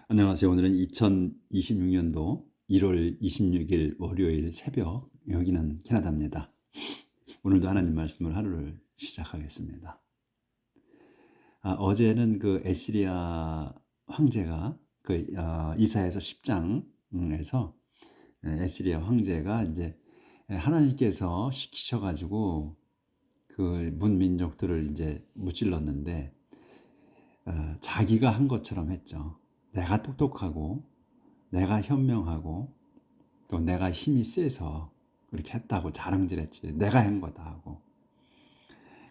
안녕하세요. 오늘은 2026년도 1월 26일 월요일 새벽, 여기는 캐나다입니다. 오늘도 하나님 말씀을 하루를 시작하겠습니다. 어제는 그 에스리야 황제가 이사야서 10장에서 에스리야 황제가 이제 하나님께서 시키셔가지고 그 문민족들을 이제 무찔렀는데 자기가 한 것처럼 했죠. 내가 똑똑하고 내가 현명하고 또 내가 힘이 세서 그렇게 했다고 자랑질했지. 내가 한 거다 하고.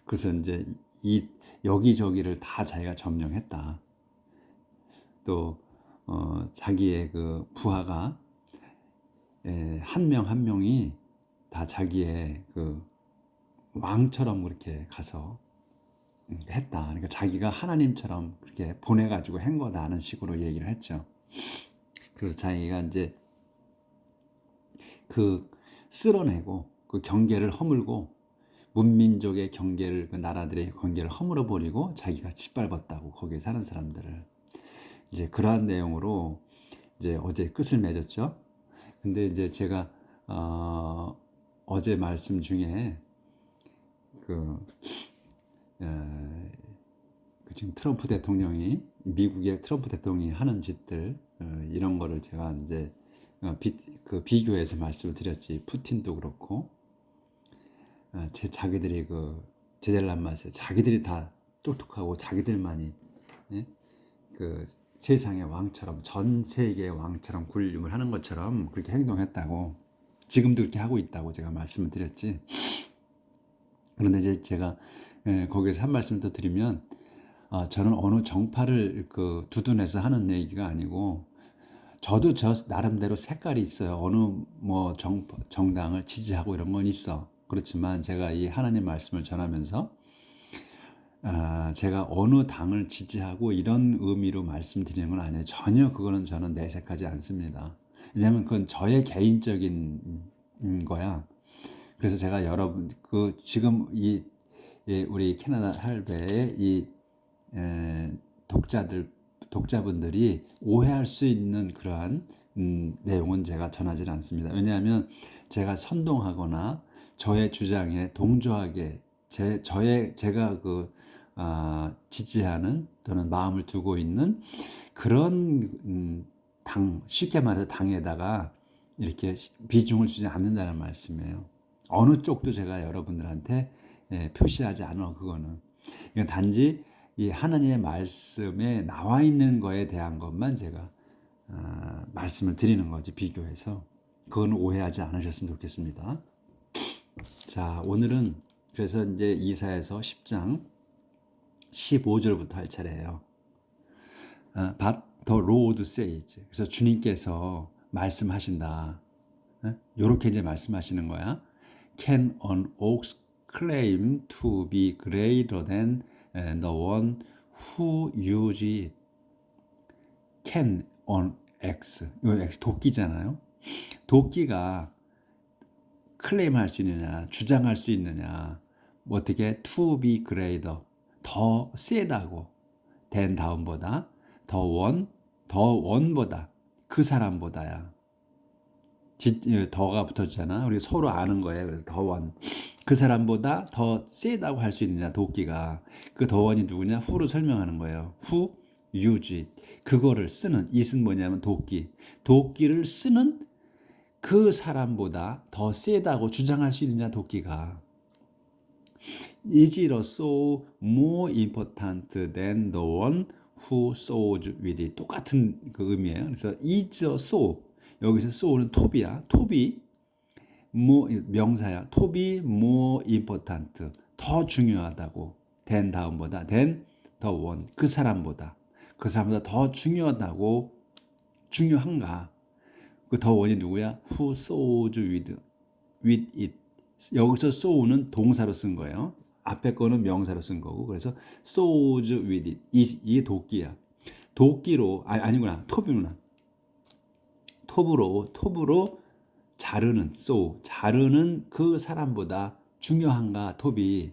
그래서 이제 이 여기저기를 다 자기가 점령했다. 또 자기의 그 부하가 한 명 한 명이 다 자기의 그 왕처럼 그렇게 가서 했다. 그러니까 자기가 하나님처럼 그렇게 보내가지고 한 거다 하는 식으로 얘기를 했죠. 그래서 자기가 이제 그 쓸어내고 그 경계를 허물고 문민족의 경계를, 그 나라들의 경계를 허물어 버리고 자기가 짓밟았다고, 거기에 사는 사람들을. 이제 그러한 내용으로 이제 어제 끝을 맺었죠. 근데 이제 제가 어제 말씀 중에 그, 지금 트럼프 대통령이, 미국의 트럼프 대통령이 하는 짓들, 이런 거를 제가 이제 비교해서 말씀을 드렸지. 푸틴도 그렇고 자기들이 그 제잘난 맛에 자기들이 다 똑똑하고 자기들만이, 예? 그 세상의 왕처럼, 전 세계의 왕처럼 군림을 하는 것처럼 그렇게 행동했다고, 지금도 그렇게 하고 있다고 제가 말씀을 드렸지. 그런데 이제 제가 거기서 한 말씀을 더 드리면, 저는 어느 정파를 그 두둔해서 하는 얘기가 아니고, 저도 저 나름대로 색깔이 있어요. 어느 뭐 정당을 지지하고 이런 건 있어. 그렇지만 제가 이 하나님 말씀을 전하면서 제가 어느 당을 지지하고 이런 의미로 말씀드리는 건 아니에요. 전혀 그거는 저는 내색하지 않습니다. 왜냐하면 그건 저의 개인적인 거야. 그래서 제가 여러분 지금 우리 캐나다 할배의 이 독자분들이 오해할 수 있는 그러한 내용은 제가 전하지 않습니다. 왜냐하면 제가 선동하거나 저의 주장에 동조하게 제가 지지하는 또는 마음을 두고 있는 그런 쉽게 말해서 당에다가 이렇게 비중을 주지 않는다는 말씀이에요. 어느 쪽도 제가 여러분들한테 표시하지 않아. 그거는 그냥 단지 이 하나님의 말씀에 나와 있는 거에 대한 것만 제가 말씀을 드리는 거지, 비교해서. 그건 오해하지 않으셨으면 좋겠습니다. 자, 오늘은 그래서 이제 이사야서 10장 15절부터 할 차례예요. But the Lord says. 그래서 주님께서 말씀하신다. 요렇게 이제 말씀하시는 거야. Can an ox claim to be greater than the one who uses it? Can an X. 이거 X 도끼잖아요. 도끼가 클레임할 수 있느냐, 주장할 수 있느냐, 뭐 어떻게 to be greater, 더 세다고, than 다음보다, 더 원보다, 그 사람보다야. 더가 붙었잖아. 우리 서로 아는 거예요. 그래서 더 원. 그 사람보다 더 세다고 할 수 있느냐, 도끼가. 그 더 원이 누구냐? 후로 설명하는 거예요. 후, use. 그거를 쓰는, it은 뭐냐면 도끼. 도끼를 쓰는 그 사람보다 더 세다고 주장할 수 있느냐, 도끼가. Is it so more important than the one who sows with it? 똑같은 그 의미예요. 그래서 is so, 여기서 so는 톱이야. 톱이 명사야. 톱이 more important, 더 중요하다고. than 다음보다, than the one, 그 사람보다 더 중요하다고. 중요한가? 그 더 원이 누구야? Who sows with it. 여기서 sow는 동사로 쓴 거예요. 앞에 거는 명사로 쓴 거고. 그래서 sows with it. 이게 도끼야. 도끼로 아니구나. 톱이구나. 톱으로 자르는 자르는 그 사람보다 중요한가, 톱이.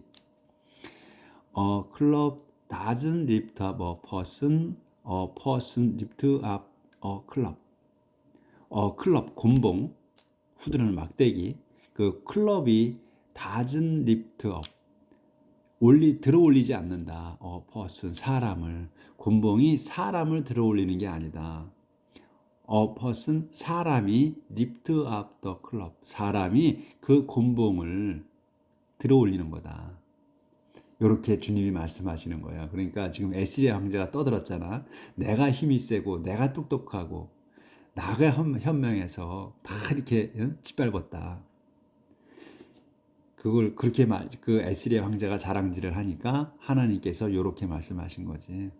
A club doesn't lift up a person lift up 클럽. 클럽, 곤봉, 후드는 막대기. 그 클럽이 doesn't lift up. 들어 올리지 않는다. person, 사람을. 곤봉이 사람을 들어 올리는 게 아니다. person, 사람이 lift up the club. 사람이 그 곤봉을 들어 올리는 거다. 이렇게 주님이 말씀하시는 거예요. 그러니까 지금 에스겔 황제가 떠들었잖아. 내가 힘이 세고 내가 똑똑하고 나가 현명해서 다 이렇게 짓밟았다. 그걸 그렇게 그 에스겔 황제가 자랑질을 하니까 하나님께서 이렇게 말씀하신 거지.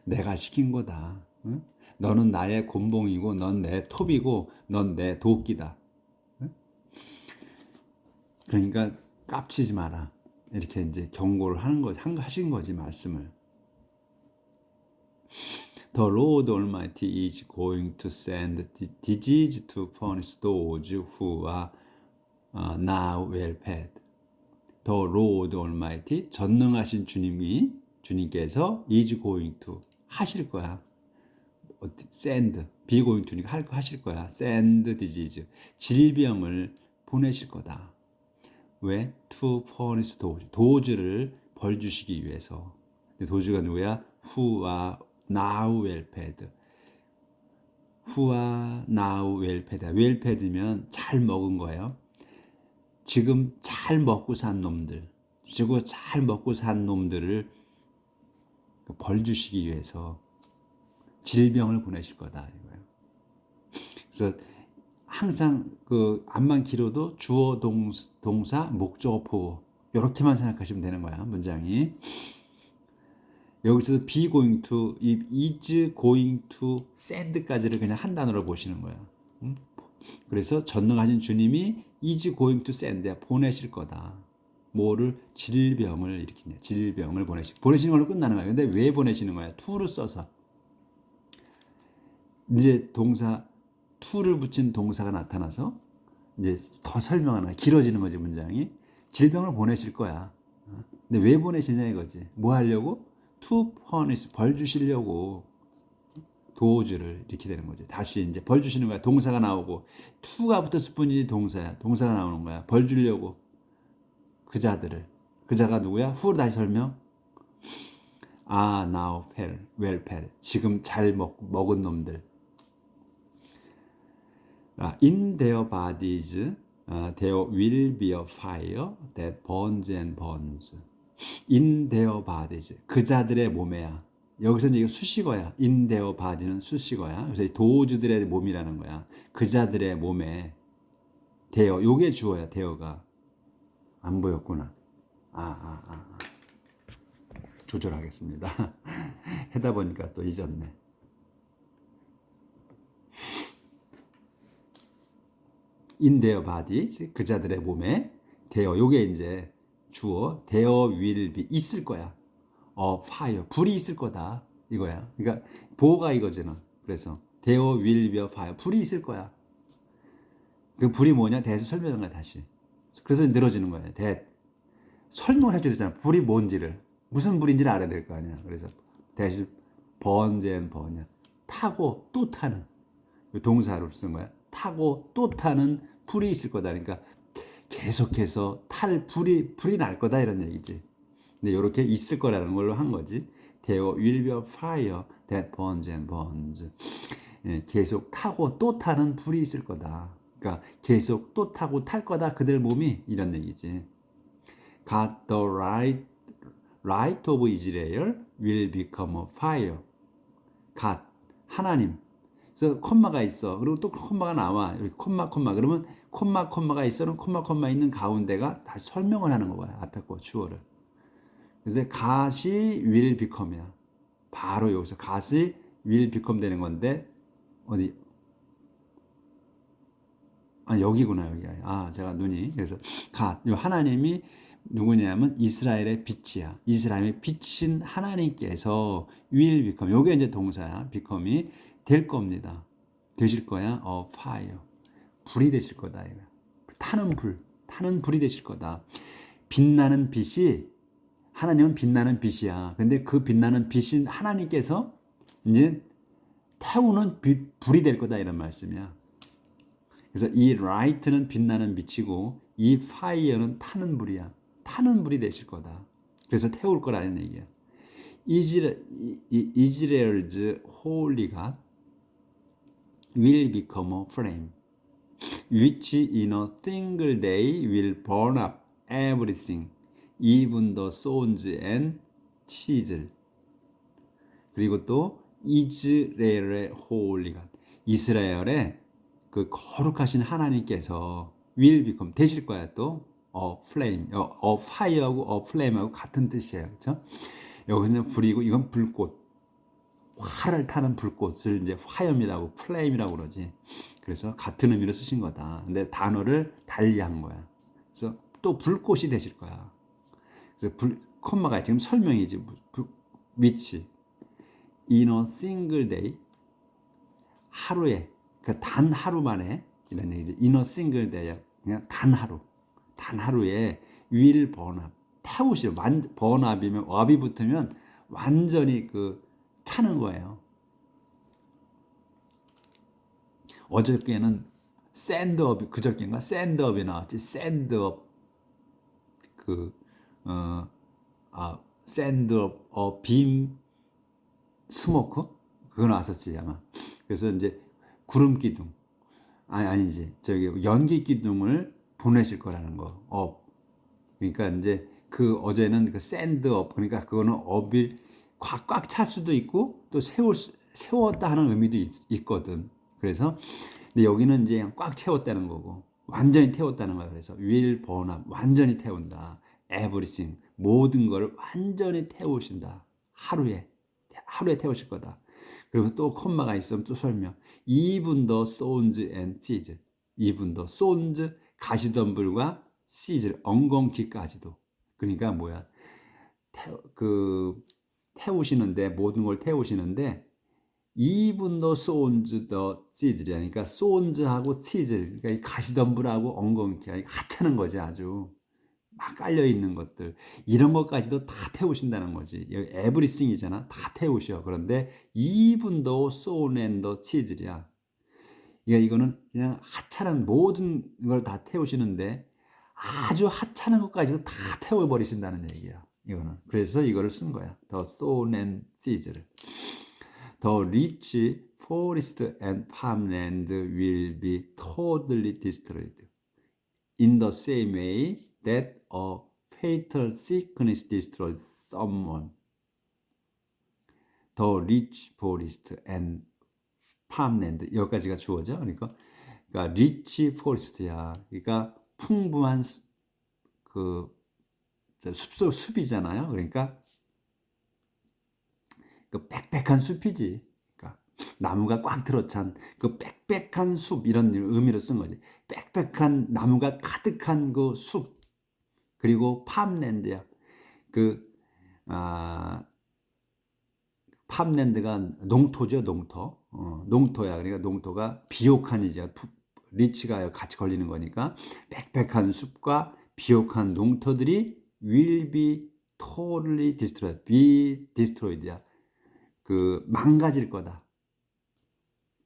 내가 시킨 거다. 응? 너는 나의 곤봉이고 넌 내 톱이고 넌 내 도끼다. 응? 그러니까 깝치지 마라. 이렇게 이제 경고를 하신 거지, 말씀을. The Lord Almighty is going to send disease to punish those who are now well fed. The Lord Almighty, 전능하신 주님께서 is going to 하실 거야. send, be going to니까 하실 거야. send disease, 질병을 보내실 거다. 왜? To punish those, 벌 주시기 위해서. 도주가 누구야? Who are now well fed. Who are now well fed. well fed면 잘 먹은 거예요. 지금 잘 먹고 산 놈들, 지금 잘 먹고 산 놈들을 벌 주시기 위해서 질병을 보내실 거다 이거예요. 그래서 항상 그 암만 길어도 주어 동사 목적어 보어 이렇게만 생각하시면 되는 거야, 문장이. 여기서 be going to, is going to send까지를 그냥 한 단어로 보시는 거야. 그래서 전능하신 주님이 is going to send, 보내실 거다. 뭐를? 질병을 일으키냐. 질병을 보내시는 걸로 끝나는 거야. 근데 왜 보내시는 거야? to를 써서. 이제 동사 to를 붙인 동사가 나타나서 이제 더 설명하는 거야. 길어지는 거지, 문장이. 질병을 보내실 거야. 근데 왜 보내시냐 이거지. 뭐 하려고? to punish, 벌 주시려고. 도주를 이렇게 되는 거지. 다시 이제 벌 주시는 거야. 동사가 나오고 to가 붙었을 뿐이지 동사야. 동사가 나오는 거야. 벌 주려고 그자들을. 그자가 누구야? 후로 다시 설명. now well fed. 지금 잘 먹은 놈들. In their bodies there will be a fire that burns and burns. In their bodies. 그자들의 몸에야. 여기서 이제 수식어야. in their body는 수식어야. 그래서 도주들의 몸이라는 거야. 그자들의 몸에 대어. 요게 주어야. 대어가. 안 보였구나. 조절하겠습니다. 하다 보니까 또 잊었네. in their bodies. 그자들의 몸에 대어. 요게 이제 주어. there will be. 있을 거야. fire, 불이 있을 거다 이거야. 그러니까 보호가 이거잖아. 그래서 there will be a fire, 불이 있을 거야. 그 불이 뭐냐? 대해서 설명한 거야 다시. 그래서 늘어지는 거야. 설명을 해줘야 되잖아. 불이 뭔지를, 무슨 불인지를 알아야 될 거 아니야. 그래서 대신 burns and burns, 타고 또 타는 동사로 쓴 거야. 타고 또 타는 불이 있을 거다. 그러니까 계속해서 불이 날 거다 이런 얘기지. 근데 이렇게 있을 거라는 걸로 한 거지. There will be a fire that burns and burns. 계속 타고 또 타는 불이 있을 거다. 그러니까 계속 또 타고 탈 거다 그들 몸이 이런 얘기지. God the light of Israel will become a fire. God, 하나님. 그래서 콤마가 있어. 그리고 또 콤마가 나와. 이렇게 콤마 그러면 콤마가 있어는 콤마 있는 가운데가 다시 설명을 하는 거야. 앞에 거 주어를. 그래서 God이 will become이야. 바로 여기서 God이 will become 되는 건데 어디? 여기구나 여기가. 제가 눈이. 그래서 God, 하나님이 누구냐면 이스라엘의 빛이야. 이스라엘의 빛인 하나님께서 will become. 요게 이제 동사야. become이 될 겁니다. 되실 거야. fire. 불이 되실 거다. 이거. 타는 불이 되실 거다. 빛나는 빛이, 하나님은 빛나는 빛이야. 근데 그 빛나는 빛인 하나님께서 이제 태우는 불이 될 거다 이런 말씀이야. 그래서 이 light는 빛나는 빛이고 이 fire는 타는 불이야. 타는 불이 되실 거다. 그래서 태울 거라는 얘기야. Israel's holy God will become a flame, which in a single day will burn up everything, even the stones and chisel. 그리고 또 이스라엘의 holy God, 이스라엘의 그 거룩하신 하나님께서 will become 되실 거야. 또 flame, fire하고 flame하고 같은 뜻이에요. 그렇죠? 여기서 불이고 이건 불꽃, 활을 타는 불꽃을 이제 화염이라고 플레임이라고 그러지. 그래서 같은 의미로 쓰신 거다. 근데 단어를 달리한 거야. 그래서 또 불꽃이 되실 거야. 그래서 콤마가 지금 설명이지. 위치. In a single day, 하루에, 그 단 하루 만에 이런 얘기지. In a single day, 그냥 단 하루에 will burn up, 태우시죠. burn up이면 up이 붙으면 완전히 그 차는 거예요. 어저께는 샌드업, 그저께인가 샌드업이 나왔지. 샌드업, 샌드업, 빔 스모크 그거 나왔었지 아마. 그래서 이제 구름 기둥, 아니지, 저기 연기 기둥을 보내실 거라는 거. 그러니까 이제 그 어제는 그 샌드업, 그러니까 그거는 업이 꽉꽉 찰 수도 있고 또 세웠다 하는 의미도 있거든. 그래서 근데 여기는 이제 꽉 채웠다는 거고 완전히 태웠다는 거야. 그래서 will burn up, 완전히 태운다. everything, 모든 걸 완전히 태우신다. 하루에 태우실 거다. 그리고 또 콤마가 있으면 또 설명. even the stones and chisel, even the stones, 가시덤불과 chisel, 엉겅퀴까지도. 그러니까 뭐야? 태우시는데, 모든 걸 태우시는데 even the stones, the chisel, 그러니까 stones하고 chisel, 그러니까 이 가시덤불하고 엉겅퀴, 하찮은 거지. 아주 막 깔려 있는 것들, 이런 것까지도 다 태우신다는 거지. everything이잖아. 다 태우셔. 그런데 even the stone and the chisel이야. 이거는 그냥 하찮은 모든 걸 다 태우시는데 아주 하찮은 것까지도 다 태워버리신다는 얘기야. 이거는 그래서 이거를 쓴 거야. The stone and chisel. The rich forest and farmland will be totally destroyed, in the same way that a fatal sickness destroys someone. The rich forest and farmland, 여기까지가 주어져. 그러니까 rich forest야. 그러니까 풍부한 그 숲이잖아요. 그러니까 그 빽빽한 숲이지. 그러니까 나무가 꽉 들어찬 그 빽빽한 숲, 이런 의미로 쓴 거지. 빽빽한 나무가 가득한 그 숲. 그리고 팜랜드야. 팜랜드가 농토죠, 농토. 농토야. 그러니까 농토가 비옥한이죠. 리치가 같이 걸리는 거니까 빽빽한 숲과 비옥한 농토들이 will be totally destroyed, be destroyed야. 망가질 거다.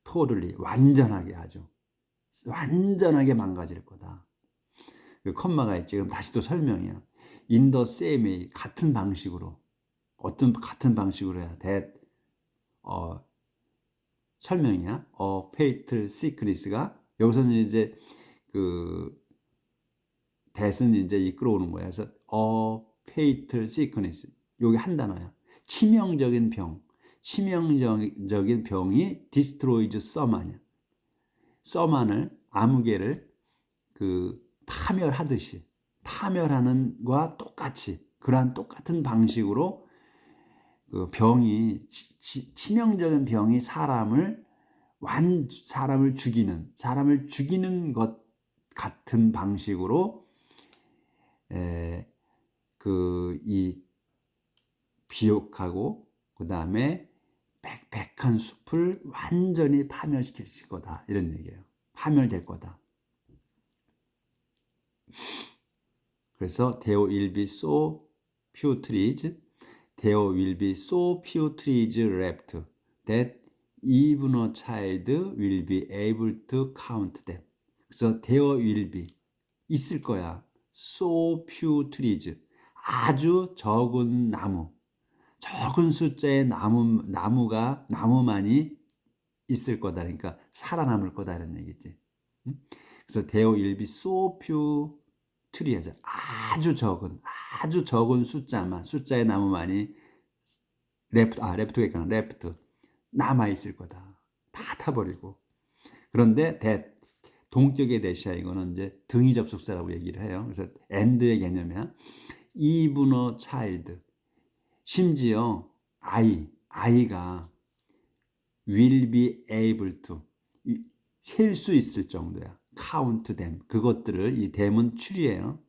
totally, 완전하게, 아주 완전하게 망가질 거다. 컴마가 있지. 그럼 다시 또 설명이야. in the same way, 같은 방식으로. 같은 방식으로 해야 that, 설명이야. fatal sickness가 여기서는 이제 that은 이제 이끌어오는 거야. 그래서 fatal sickness, 여기 한 단어야. 치명적인 병이 destroys someone이야. someone을, 아무개를 파멸하듯이, 파멸하는 것과 똑같이, 그러한 똑같은 방식으로 병이, 치명적인 병이 사람을 죽이는 것 같은 방식으로 이 비옥하고 그 다음에 빽빽한 숲을 완전히 파멸시킬 거다, 이런 얘기예요. 파멸될 거다. 그래서 there will be so few trees left that even a child will be able to count them. 그래서 there will be 있을 거야. so few trees 아주 적은 나무, 적은 숫자의 나무만이 있을 거다. 그러니까 살아남을 거다 이런 얘기지. 그래서 there will be so few trees 아주 적은 숫자의 나무만이 레프트 남아 있을 거다. 다 타버리고. 그런데 동격의 대시야 이거는 이제 등위 접속사라고 얘기를 해요. 그래서 and의 개념이야. even a child 심지어 아이가 will be able to 셀 수 있을 정도야. count them 그것들을 이 them은 추리예요.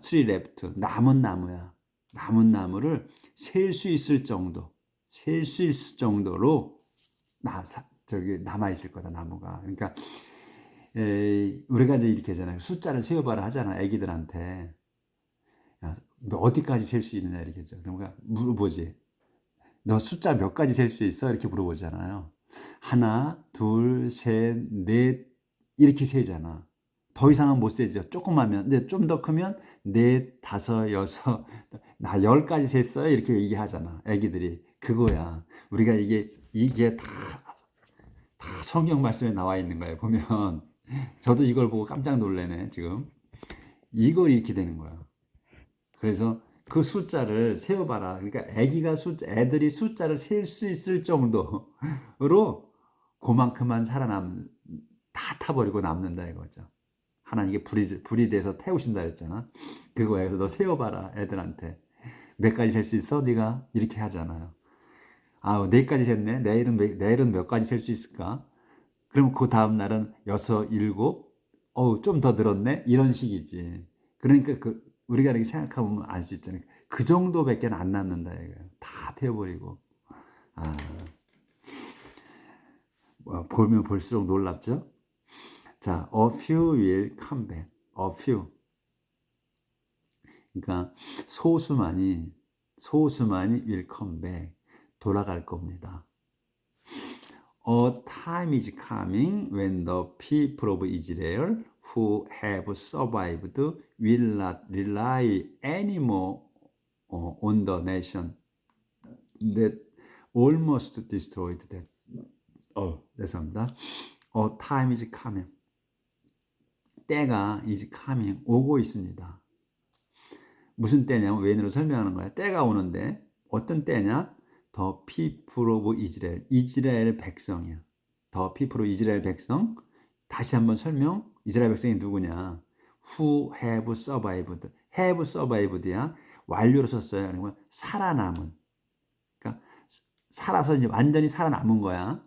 tree left 남은 나무를 셀 수 있을 정도로 남아 있을 거다 나무가. 그러니까 우리가 이제 이렇게 하잖아요. 숫자를 세어봐라 하잖아 애기들한테. 야, 어디까지 셀 수 있느냐 이렇게 하죠. 그러니까 물어보지. 너 숫자 몇 가지 셀 수 있어? 이렇게 물어보잖아요. 하나, 둘, 셋, 넷 이렇게 세잖아. 더 이상은 못 세죠. 조금하면. 근데 좀 더 크면 넷, 다섯, 여섯, 나 10까지 셌어요. 이렇게 얘기하잖아. 애기들이. 그거야. 우리가 이게 다 성경 말씀에 나와 있는 거예요. 보면 저도 이걸 보고 깜짝 놀래네. 지금 이걸 이렇게 되는 거야. 그래서 그 숫자를 세어봐라. 그러니까 애들이 숫자를 셀 수 있을 정도로 그만큼만 다 타버리고 남는다 이거죠. 하나님께 불이 돼서 태우신다 했잖아. 그거야. 그래서 너 세어봐라 애들한테. 몇 가지 셀 수 있어? 네가 이렇게 하잖아요. 네 가지 셌네. 내일은 몇 가지 셀 수 있을까? 그럼 그 다음 날은 6, 7, 좀 더 늘었네. 이런 식이지. 그러니까 우리가 이렇게 생각해보면 알 수 있잖아요. 그 정도밖에 안 남는다 이거예요. 다 태워버리고. 보면 볼수록 놀랍죠? 자, a few will come back. a few. 그러니까 소수만이 will come back. 돌아갈 겁니다. A time is coming when the people of Israel who have survived will not rely anymore on the nation that almost destroyed them. 죄송합니다. A time is coming. 때가 is coming 오고 있습니다. 무슨 때냐면 웬으로 설명하는 거야. 때가 오는데 어떤 때냐? The people of Israel. 이스라엘 백성이야. The people of 이스라엘 백성. 다시 한번 설명. 이스라엘 백성이 누구냐? Who have survived. have survived야. 완료로 썼어요. 그러면 살아남은. 그러니까 살아서 이제 완전히 살아남은 거야.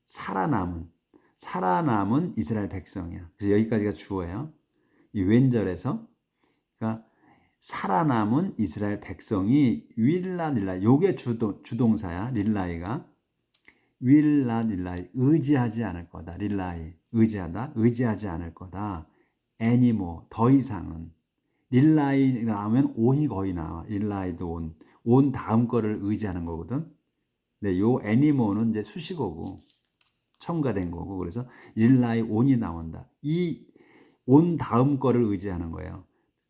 살아남은 이스라엘 백성이야. 그래서 여기까지가 주어예요. 이 왼절에서 그러니까 살아남은 이스라엘 백성이 릴라 요게 주동사야. 릴라이가 릴라이 의지하지 않을 거다. 릴라이 의지하지 않을 거다. 애니모 더 이상은 릴라이 나오면 온이 거의 나와. 릴라이도 온 다음 거를 의지하는 거거든. 근데 요 애니모는 이제 수식어고 첨가된 거고 그래서 릴라이 온이 나온다. 이 온 다음 거를 의지하는 거예요.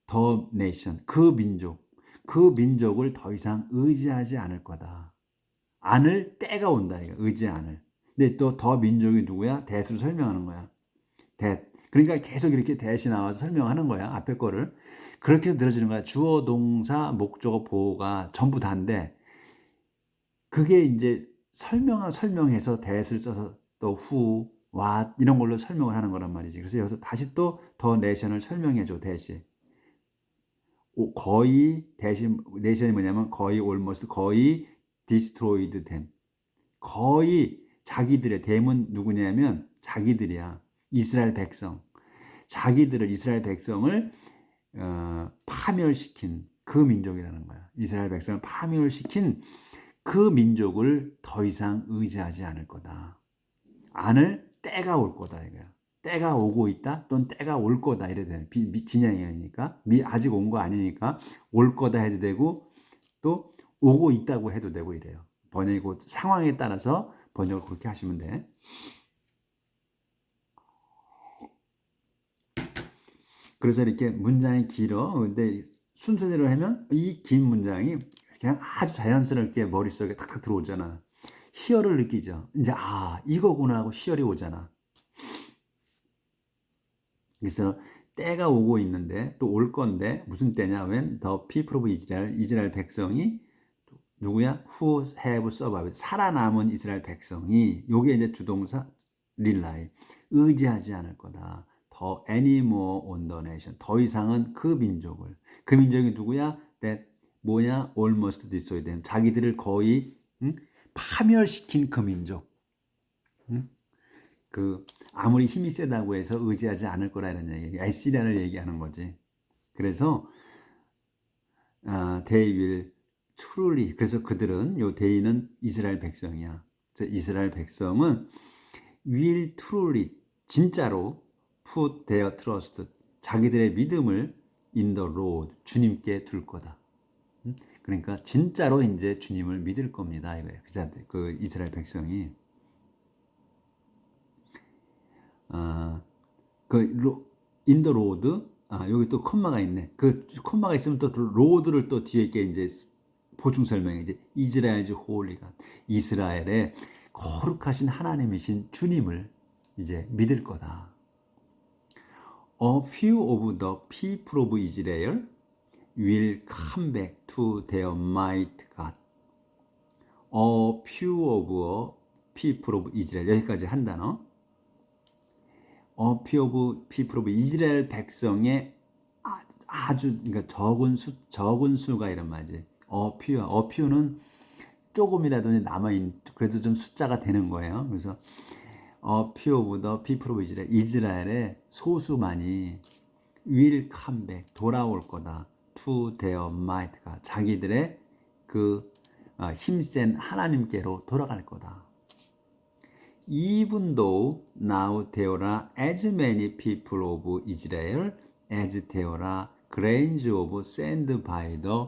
The nation, 그 민족을 더 이상 의지하지 않을 거다. 않을 때가 온다. 이거 의지 않을. 근데 또 더 민족이 누구야? that으로 설명하는 거야. that. 그러니까 계속 이렇게 that이 나와서 설명하는 거야. 앞에 거를. 그렇게 들어주는 거야. 주어, 동사, 목적어, 보어가 전부 다인데 그게 이제 설명해서 that을 써서 또 who, what 이런 걸로 설명을 하는 거란 말이지. 그래서 여기서 다시 또 the nation을 설명해 줘. that이. 거의 내션이 뭐냐면 거의 almost 거의 destroyed them. 거의 자기들의 them은 누구냐면 자기들이야. 이스라엘 백성. 이스라엘 백성을 파멸시킨 그 민족이라는 거야. 이스라엘 백성을 파멸시킨 그 민족을 더 이상 의지하지 않을 거다. 않을 때가 올 거다 이거야. 때가 오고 있다 또는 때가 올 거다 이래도 돼. 진행형이니까 아직 온 거 아니니까 올 거다 해도 되고 또 오고 있다고 해도 되고 이래요. 번역이고 상황에 따라서 번역을 그렇게 하시면 돼. 그래서 이렇게 문장이 길어. 근데 순서대로 하면 이 긴 문장이 그냥 아주 자연스럽게 머릿속에 탁탁 들어오잖아. 희열을 느끼죠. 이제 이거구나 하고 희열이 오잖아. 그래서 때가 오고 있는데 또 올 건데 무슨 때냐? When the people of Israel, 이스라엘 백성이 누구야? Who have survived, 살아남은 이스라엘 백성이, 요게 이제 주동사 rely, 의지하지 않을 거다. 더 anymore on the nation, 더 이상은 그 민족을. 그 민족이 누구야? That 뭐냐? Almost destroyed them, 자기들을 거의 파멸시킨 그 민족. 그 아무리 힘이 세다고 해서 의지하지 않을 거라는 얘기, 에시리아를 얘기하는 거지. 그래서 they will truly, 그래서 그들은, 요 they는 이스라엘 백성이야. 그래서 이스라엘 백성은 will truly, 진짜로 put their trust, 자기들의 믿음을 in the Lord, 주님께 둘 거다. 그러니까 진짜로 이제 주님을 믿을 겁니다, 이거예요. 그 이스라엘 백성이. in the road, 여기 또 콤마가 있네. 그 콤마가 있으면 또 로드를 또 뒤에 있게 이제 보충 설명해. 이제 이스라엘즈 홀리가, 이스라엘의 거룩하신 하나님이신 주님을 이제 믿을 거다. A few of the people of Israel will come back to their mighty God. A few of people of Israel, 여기까지 한 단어. A few of people of 이스라엘 백성의 아주 그러니까 적은 수가 이런 말이지. A few는 조금이라도 남아있는, 그래도 좀 숫자가 되는 거예요. 그래서 A few of the people of Israel, 이스라엘의 소수만이 will come back, 돌아올 거다. To their might God, 자기들의 그 힘센 하나님께로 돌아갈 거다. Even though now there are as many people of Israel as there are grains of sand by the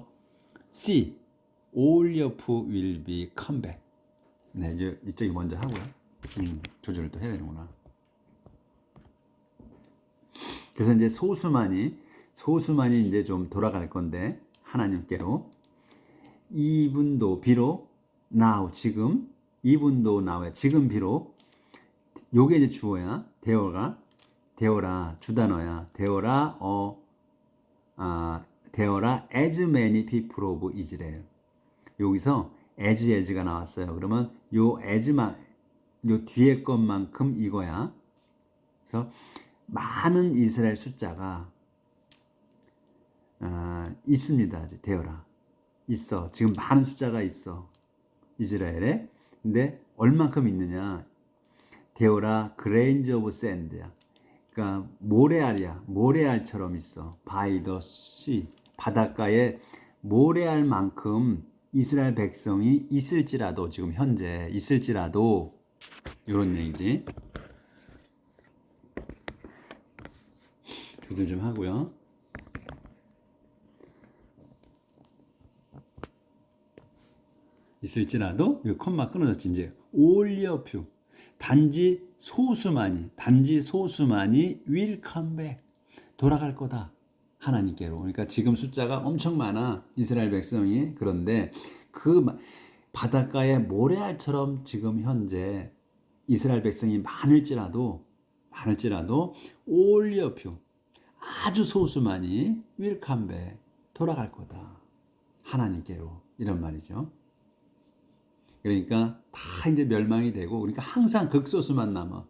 sea, all of will be come back. 네, 이제 이쪽이 먼저 하고요. 조절을 또 해야 되는구나. 그래서 이제 소수만이 이제 좀 돌아갈 건데, 하나님께로. even though, 비록, now, 지금, even though now야, 지금 비록, 요게 이제 주어야. 되어라, 주단어야. 되어라 as many people of Israel. 여기서 as가 나왔어요. 그러면 요 as만, 요 뒤에 것만큼 이거야. 그래서 많은 이스라엘 숫자가 있습니다. 되어라, 있어. 지금 많은 숫자가 있어, 이스라엘에. 근데 얼만큼 있느냐? 되어라 grains of sand야. 그러니까 모래알이야. 모래알처럼 있어. by the sea, 바닷가에 모래알만큼 이스라엘 백성이 있을지라도, 지금 현재 있을지라도, 이런 얘기지. 조절 좀 하고요. 있을지라도, 이 콤마 끊어졌지. 이제 all of you, 단지 소수만이 will come back, 돌아갈 거다, 하나님께로. 그러니까 지금 숫자가 엄청 많아, 이스라엘 백성이. 그런데 그 바닷가의 모래알처럼 지금 현재 이스라엘 백성이 많을지라도 all of you, 아주 소수만이 will come back, 돌아갈 거다, 하나님께로. 이런 말이죠. 그러니까 다 이제 멸망이 되고, 그러니까 항상 극소수만 남아.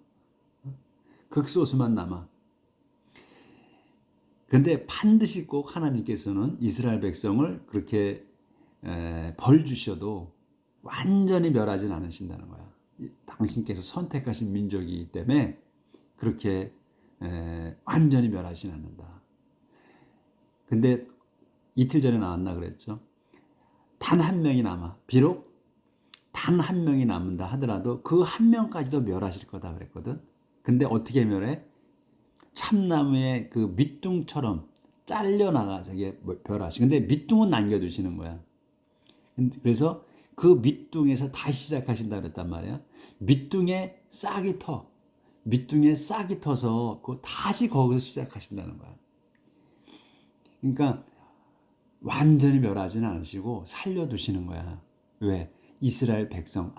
그런데 반드시 꼭 하나님께서는 이스라엘 백성을 그렇게 벌 주셔도 완전히 멸하진 않으신다는 거야. 당신께서 선택하신 민족이기 때문에 그렇게 완전히 멸하진 않는다. 근데 이틀 전에 나왔나 그랬죠. 단 한 명이 남아. 비록 단 한 명이 남는다 하더라도 그 한 명까지도 멸하실 거다 그랬거든. 근데 어떻게 멸해? 참나무의 그 밑둥처럼 잘려나가서 멸하시. 근데 밑둥은 남겨두시는 거야. 그래서 그 밑둥에서 다시 시작하신다 그랬단 말이야. 밑둥에 싹이 터. 밑둥에 싹이 터서 다시 거기서 시작하신다는 거야. 그러니까 완전히 멸하지는 않으시고 살려두시는 거야. 왜? 이스라엘 백성,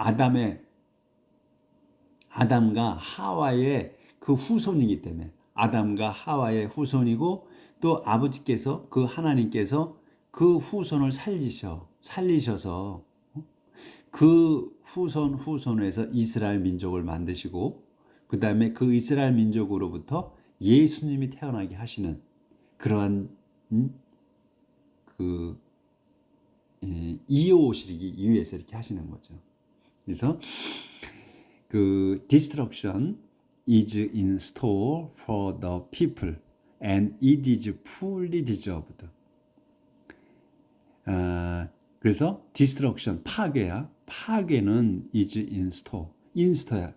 아담과 하와의 그 후손이기 때문에. 아담과 하와의 후손이고, 또 아버지께서, 그 하나님께서 그 후손을 살리셔서 그 후손에서 이스라엘 민족을 만드시고, 그 다음에 그 이스라엘 민족으로부터 예수님이 태어나게 하시는 그러한 그 이어오시기 위해서 이렇게 하시는 거죠. 그래서 그 destruction is in store for the people and it is fully deserved. 그래서 destruction 파괴야. 파괴는 is in store. in store야.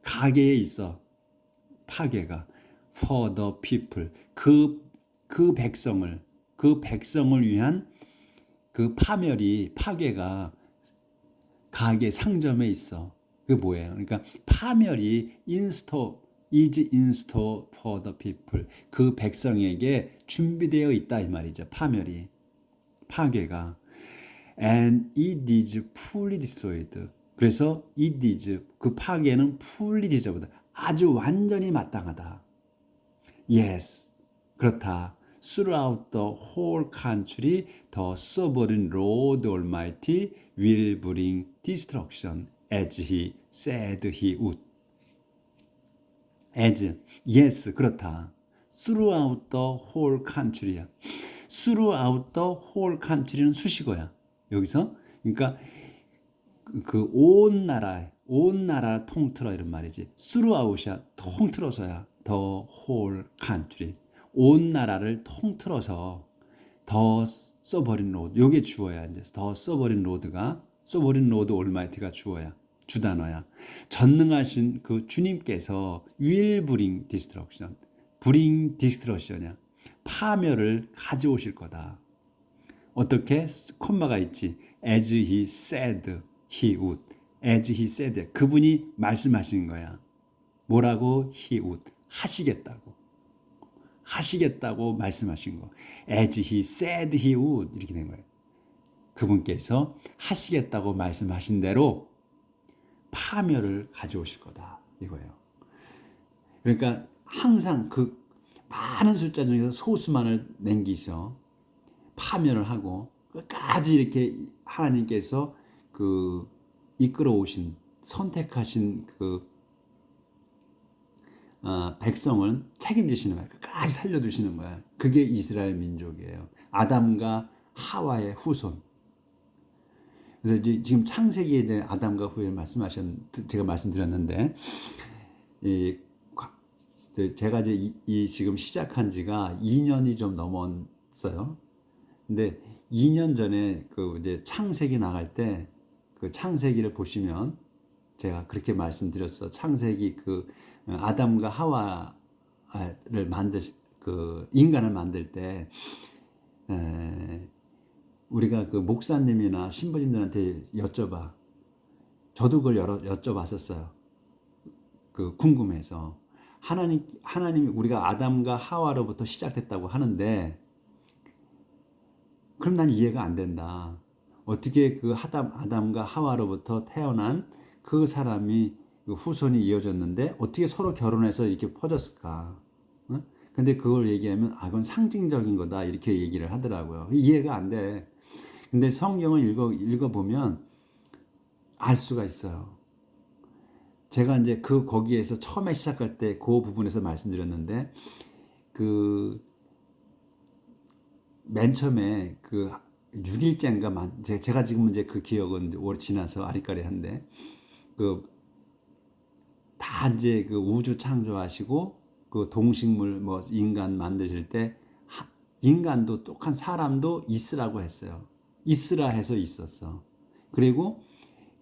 가게에 있어. 파괴가 for the people. 그 백성을 위한 그 파괴가 가게 상점에 있어. 그게 뭐예요? 그러니까 파멸이 is in store for the people. 그 백성에게 준비되어 있다 이 말이죠. 파괴가 and it is fully destroyed. 그래서 it is 그 파괴는 fully deserved. 아주 완전히 마땅하다. Yes, 그렇다. Throughout the whole country, the sovereign Lord Almighty will bring destruction as he said he would. yes, 그렇다. Throughout the whole country야. Throughout the whole country는 수식어야. 여기서 그러니까 그 온 나라 통틀어 이런 말이지. throughout이야. 통틀어서야. the whole country. 온 나라를 통틀어서 더 써버린 로드. 요게 주어야. 이제 더 써버린 로드가 써버린 로드 올마이티가 주어야. 주단어야. 전능하신 그 주님께서 will bring destruction. bring destruction이야. 파멸을 가져오실 거다. 어떻게? 콤마가 있지. as he said he would. as he said. 그분이 말씀하신 거야. 뭐라고? he would. 하시겠다고 말씀하신 거. as he said he would. 이렇게 된 거예요. 그분께서 하시겠다고 말씀하신 대로 파멸을 가져오실 거다. 이거예요. 그러니까 항상 그 많은 숫자 중에서 소수만을 남기셔 파멸을 하고 끝까지 이렇게 하나님께서 그 이끌어 오신 선택하신 그 백성을 책임지시는 거야. 끝까지 살려두시는 거야. 그게 이스라엘 민족이에요. 아담과 하와의 후손. 그래서 지금 창세기에 이제 아담과 후에 제가 말씀드렸는데, 제가 이제 지금 시작한 지가 2년이 좀 넘었어요. 근데 2년 전에 그 이제 창세기 나갈 때 그 창세기를 보시면 제가 그렇게 말씀드렸어. 창세기 그 아담과 하와를 그 인간을 만들 때 우리가 그 목사님이나 신부님들한테 여쭤봐. 저도 그걸 여쭤봤었어요. 그 궁금해서. 하나님이 우리가 아담과 하와로부터 시작됐다고 하는데, 그럼 난 이해가 안 된다. 어떻게 그 아담과 하와로부터 태어난 그 사람이 그 후손이 이어졌는데 어떻게 서로 결혼해서 이렇게 퍼졌을까? 근데 그걸 얘기하면 그건 상징적인 거다 이렇게 얘기를 하더라고요. 이해가 안 돼. 근데 성경을 읽어보면 알 수가 있어요. 제가 이제 거기에서 처음에 시작할 때 그 부분에서 말씀드렸는데, 맨 처음에 6일째인가 제가 지금 이제 그 기억은 오래 지나서 아리까리한데, 다 이제 그 우주 창조하시고 그 동식물 인간 만드실 때 인간도 똑같은 사람도 있으라고 했어요. 있으라 해서 있었어. 그리고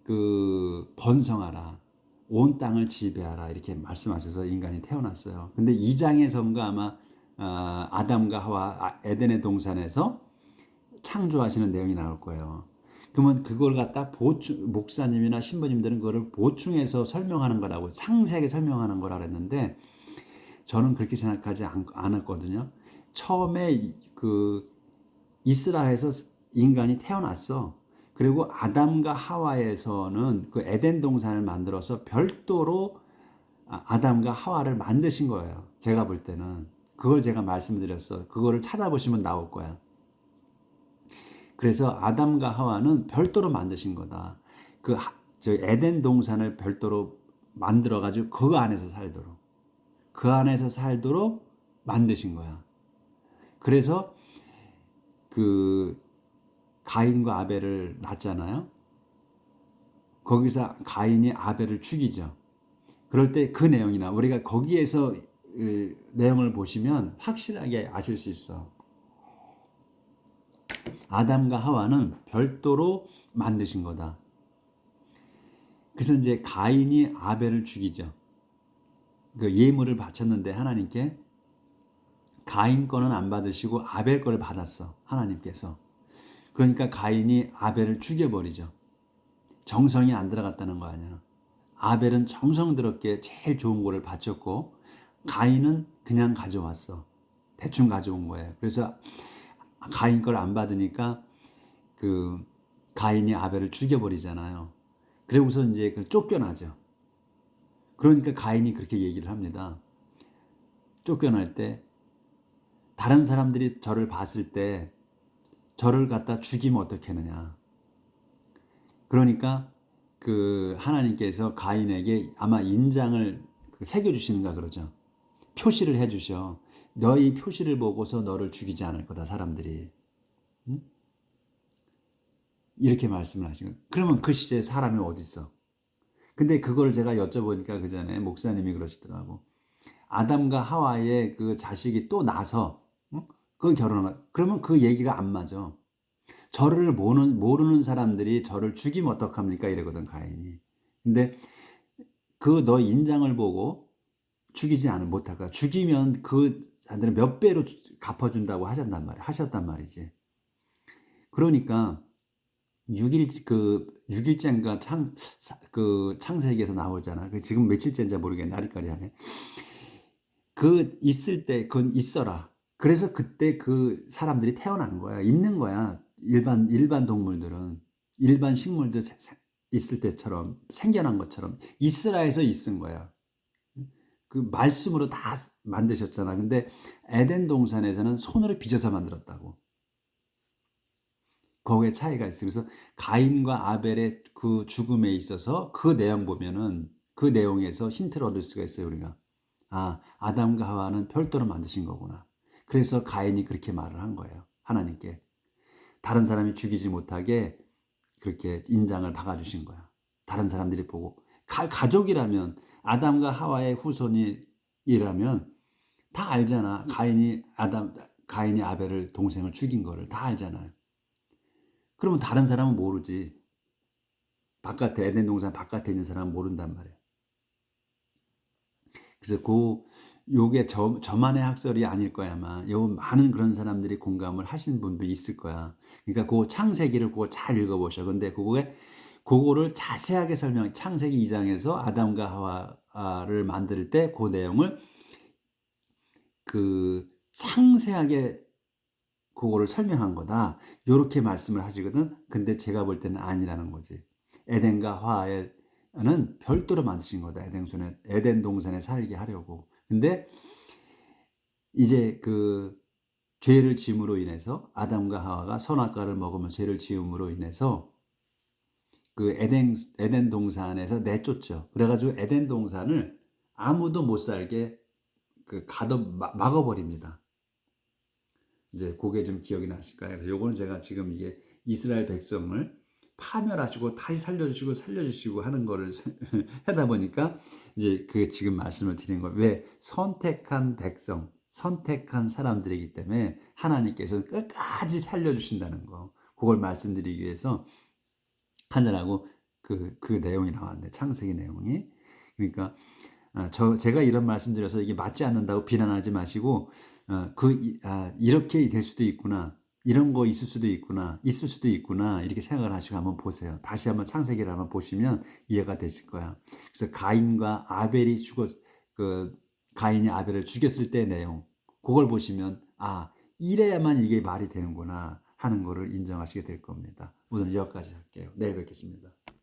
그 번성하라. 온 땅을 지배하라 이렇게 말씀하셔서 인간이 태어났어요. 근데 2장에서인가 아마 아담과 하와 에덴의 동산에서 창조하시는 내용이 나올 거예요. 그러면 그걸 갖다 보충, 목사님이나 신부님들은 그거를 보충해서 설명하는 거라고, 상세하게 설명하는 거라 그랬는데, 저는 그렇게 생각하지 않았거든요. 처음에 그 이스라엘에서 인간이 태어났어. 그리고 아담과 하와에서는 그 에덴 동산을 만들어서 별도로 아담과 하와를 만드신 거예요. 제가 볼 때는. 그걸 제가 말씀드렸어. 그거를 찾아보시면 나올 거야. 그래서 아담과 하와는 별도로 만드신 거다. 저 에덴 동산을 별도로 만들어가지고 그 안에서 살도록. 그 안에서 살도록 만드신 거야. 그래서 그 가인과 아벨을 낳잖아요. 거기서 가인이 아벨을 죽이죠. 그럴 때 그 내용이나 우리가 거기에서 내용을 보시면 확실하게 아실 수 있어. 아담과 하와는 별도로 만드신 거다. 그래서 이제 가인이 아벨을 죽이죠. 그 예물을 바쳤는데 하나님께 가인 거는 안 받으시고 아벨 거를 받았어. 하나님께서. 그러니까 가인이 아벨을 죽여버리죠. 정성이 안 들어갔다는 거 아니야. 아벨은 정성스럽게 제일 좋은 거를 바쳤고 가인은 그냥 가져왔어. 대충 가져온 거예요. 그래서 가인 걸 안 받으니까 그 가인이 아벨을 죽여버리잖아요. 그리고서 이제 쫓겨나죠. 그러니까 가인이 그렇게 얘기를 합니다. 쫓겨날 때 다른 사람들이 저를 봤을 때 저를 갖다 죽이면 어떻겠느냐. 그러니까 그 하나님께서 가인에게 아마 인장을 새겨주시는가 그러죠. 표시를 해주셔. 너희 표시를 보고서 너를 죽이지 않을 거다 사람들이. 응? 이렇게 말씀을 하신 거예요. 그러면 그 시대에 사람이 어디 있어? 근데 그걸 제가 여쭤보니까 그 전에 목사님이 그러시더라고. 아담과 하와의 그 자식이 또 나서 그 결혼을 그러면 그 얘기가 안 맞아. 저를 모르는 사람들이 저를 죽이면 어떡합니까? 이러거든 가인이. 근데 그 너 인장을 보고 죽이지 않을 못할까? 죽이면 그 사람들은 몇 배로 갚아준다고 하셨단 말이지. 그러니까 6일째인가 그 창세기에서 나오잖아. 그 지금 며칠째인지 모르겠네. 나리까리하네. 그 있을 때 그건 있어라. 그래서 그때 그 사람들이 태어난 거야. 있는 거야. 일반 동물들은 일반 식물들 있을 때처럼 생겨난 것처럼 이스라엘에서 있은 거야. 그 말씀으로 다 만드셨잖아. 근데 에덴 동산에서는 손으로 빚어서 만들었다고. 거기에 차이가 있어. 그래서 가인과 아벨의 그 죽음에 있어서 그 내용 보면은 그 내용에서 힌트를 얻을 수가 있어요, 우리가. 아, 아담과 하와는 별도로 만드신 거구나. 그래서 가인이 그렇게 말을 한 거예요. 하나님께. 다른 사람이 죽이지 못하게 그렇게 인장을 박아주신 거야. 다른 사람들이 보고. 가족이라면, 아담과 하와의 후손이라면 다 알잖아. 가인이 아벨을 동생을 죽인 거를 다 알잖아요. 그러면 다른 사람은 모르지. 바깥에, 에덴 동산 바깥에 있는 사람은 모른단 말이에요. 그래서 요게 저만의 학설이 아닐 거야, 아마. 요 많은 그런 사람들이 공감을 하신 분도 있을 거야. 그러니까 그 창세기를 그거 잘 읽어보셔. 근데 그거를 자세하게 창세기 2장에서 아담과 하와를 만들 때 그 내용을 상세하게 그거를 설명한 거다. 요렇게 말씀을 하시거든. 근데 제가 볼 때는 아니라는 거지. 에덴과 하와는 별도로 만드신 거다. 에덴 동산에 살게 하려고. 근데 이제 그 죄를 지음으로 인해서 아담과 하와가 선악과를 먹으면 죄를 지음으로 인해서 그 에덴 동산에서 내쫓죠. 그래가지고 에덴 동산을 아무도 못 살게 막아버립니다. 이제 그게 좀 기억이 나실까요? 그래서 요거는 제가 지금 이게 이스라엘 백성을 파멸하시고 다시 살려주시고 하는 거를 하다 보니까 이제 그 지금 말씀을 드린 거예요. 왜? 선택한 백성, 선택한 사람들이기 때문에 하나님께서 끝까지 살려주신다는 거. 그걸 말씀드리기 위해서 하느라고 그 내용이 나왔는데, 창세기 내용이. 그러니까 제가 이런 말씀드려서 이게 맞지 않는다고 비난하지 마시고 이렇게 될 수도 있구나. 이런 거 있을 수도 있구나 이렇게 생각을 하시고 한번 보세요. 다시 한번 창세기를 한번 보시면 이해가 되실 거야. 그래서 그 가인이 아벨을 죽였을 때 내용, 그걸 보시면 아, 이래야만 이게 말이 되는구나 하는 거를 인정하시게 될 겁니다. 오늘 여기까지 할게요. 내일 뵙겠습니다.